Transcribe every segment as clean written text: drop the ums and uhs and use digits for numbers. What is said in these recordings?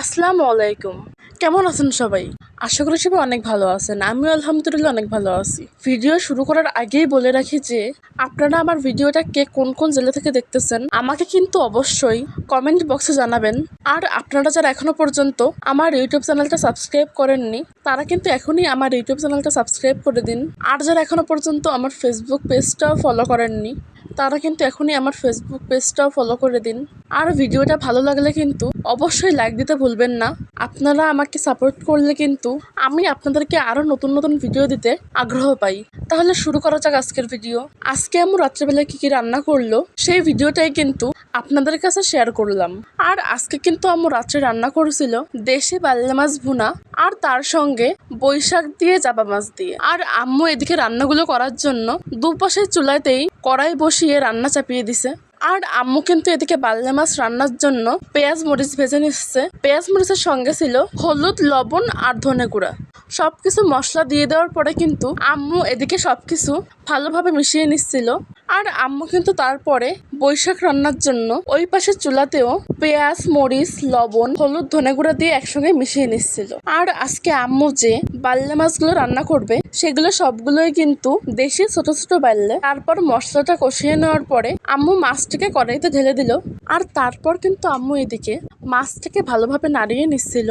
আসসালামু আলাইকুম। কেমন আছেন সবাই? আশা করি সবাই অনেক ভালো আছেন। আমিও আলহামদুলিল্লাহ অনেক ভালো আছি। ভিডিও শুরু করার আগেই বলে রাখি যে আপনারা আমার ভিডিওটা কে কোন কোন জেলা থেকে দেখতেছেন আমাকে কিন্তু অবশ্যই কমেন্ট বক্সে জানাবেন। আর আপনারা যারা এখনো পর্যন্ত আমার ইউটিউব চ্যানেলটা সাবস্ক্রাইব করেননি তারা কিন্তু এখনই আমার ইউটিউব চ্যানেলটা সাবস্ক্রাইব করে দিন। আর যারা এখনো পর্যন্ত আমার ফেসবুক পেজটাও ফলো করেননি তারা কিন্তু এখনই আমার ফেসবুক পেজটাও ফলো করে দিন। আর ভিডিওটা ভালো লাগলে কিন্তু অবশ্যই লাইক দিতে ভুলবেন না। আপনারা আমাকে সাপোর্ট করলে কিন্তু আমি আপনাদেরকে আরও নতুন নতুন ভিডিও দিতে আগ্রহ পাই। তাহলে শুরু করা যাক আজকের ভিডিও। আজকে আমি রাত্রেবেলায় কী কী রান্না করলো সেই ভিডিওটাই কিন্তু আপনাদের কাছে শেয়ার করলাম। আর আজকে কিন্তু আমার রাত্রে রান্না করেছিল দেশি বাল্লা মাছ ভুনা আর তার সঙ্গে বৈশাখ দিয়ে জাবা মাছ দিয়ে। আর আম্মু এদিকে রান্নাগুলো করার জন্য দুপাশের চুলাতেই কড়াই বসিয়ে রান্না চাপিয়ে দিছে। আর আম্মু কিন্তু এদিকে বাল্লা মাছ রান্নার জন্য পেঁয়াজ মরিচ ভেজে নিচ্ছে। পেঁয়াজ মরিচের সঙ্গে ছিল হলুদ, লবণ আর ধনে গুঁড়া। সবকিছু মশলা দিয়ে দেওয়ার পরে কিন্তু আম্মু এদিকে সবকিছু ভালোভাবে মিশিয়ে নিচ্ছিল। আর আম্মু কিন্তু তারপরে বৈশাখ রান্নার জন্য ওই পাশের চুলাতেও পেঁয়াজ, মরিচ, লবণ, হলুদ, ধনে গুঁড়া দিয়ে একসঙ্গে মিশিয়ে নিচ্ছিল। আর আজকে আম্মু যে বাল্লা মাছগুলো রান্না করবে সেগুলো সবগুলোই কিন্তু দেশি ছোট ছোট বাল্লে। তারপর মশলাটা কষিয়ে নেওয়ার পরে আম্মু মাছটাকে কড়াইতে ঢেলে দিল। আর তারপর কিন্তু আম্মু এদিকে মাছটাকে ভালোভাবে নাড়িয়ে নিচ্ছিল।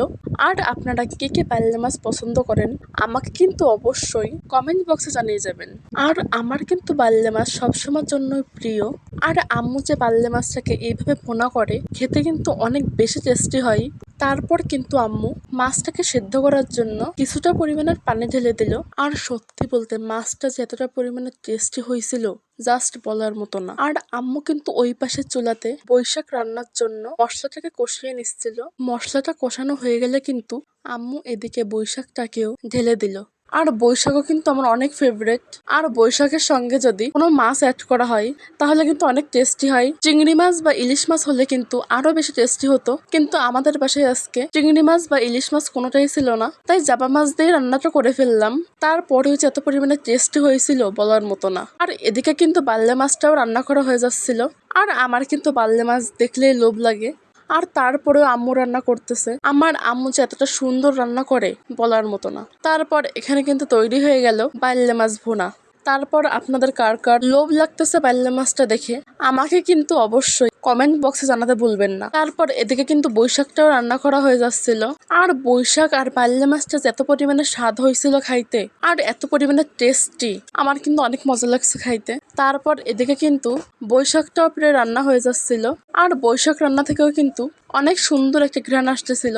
আর আপনারা কে কে বাল্লা মাছ পছন্দ করেন আমাকে কিন্তু অবশ্যই কমেন্ট বক্সে জানিয়ে যাবেন। আর আমার কিন্তু বাল্লা মাছ সবসময়ের জন্যই প্রিয়। আর আম্মু যে বাল্লা মাছটাকে এইভাবে ভুনা করে খেতে কিন্তু অনেক বেশি টেস্টি হয়। তারপর কিন্তু আম্মু মাছটাকে সেদ্ধ করার জন্য কিছুটা পরিমাণের পানি ঢেলে দিল। আর সত্যি বলতে মাছটা যে এতটা পরিমাণে টেস্টি হয়েছিল জাস্ট বলার মতো না। আর আম্মু কিন্তু ওই পাশের চুলাতে বৈশাখ রান্নার জন্য মশলাটাকে কষিয়ে নিচ্ছিল। মশলাটা কষানো হয়ে গেলে কিন্তু আম্মু এদিকে বৈশাখটাকেও ঢেলে দিল। আর বৈশাখও কিন্তু আমার অনেক ফেভারিট। আর বৈশাখের সঙ্গে যদি কোনো মাছ অ্যাড করা হয় তাহলে কিন্তু অনেক টেস্টি হয়। চিংড়ি মাছ বা ইলিশ মাছ হলে কিন্তু আরো বেশি টেস্টি হতো, কিন্তু আমাদের বাসায় আজকে চিংড়ি মাছ বা ইলিশ মাছ কোনোটাই ছিল না, তাই জাবা মাছ দিয়ে রান্নাটা করে ফেললাম। তারপরেও যে এত পরিমাণে টেস্টি হয়েছিল বলার মতো না। আর এদিকে কিন্তু বাল্লা মাছটাও রান্না করা হয়ে যাচ্ছিল। আর আমার কিন্তু বাল্লা মাছ দেখলেই লোভ লাগে। আর তারপরেও আম্মু রান্না করতেছে। আমার আম্মু যে এতটা সুন্দর রান্না করে বলার মতো না। তারপর এখানে কিন্তু তৈরি হয়ে গেল বাল্লা মাছ ভুনা। তারপর আপনাদের কার কার লোভ লাগতেছে বাল্লা মাছটা দেখে আমাকে কিন্তু অবশ্যই কমেন্ট বক্সে জানাতে ভুলবেন না। তারপর এদিকে কিন্তু বৈশাখটাও রান্না করা হয়ে যাচ্ছিল। আর বৈশাখ আর বাল্লা মাছটা যে এত পরিমাণে স্বাদ হয়েছিল খাইতে আর এত পরিমাণে টেস্টি, আমার কিন্তু অনেক মজা লাগছে খাইতে। তারপর এদিকে কিন্তু বৈশাখটাও প্রায় রান্না হয়ে যাচ্ছিল। আর বৈশাখ রান্না থেকেও কিন্তু অনেক সুন্দর একটা ঘ্রাণ আসতেছিল।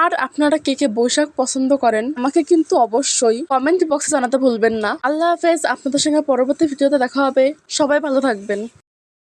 আর আপনারা কে কে বৈশাখ পছন্দ করেন আমাকে কিন্তু অবশ্যই কমেন্ট বক্সে জানাতে ভুলবেন না। আল্লাহ হাফেজ। আপনাদের সঙ্গে পরবর্তী ভিডিওতে দেখা হবে। সবাই ভালো থাকবেন।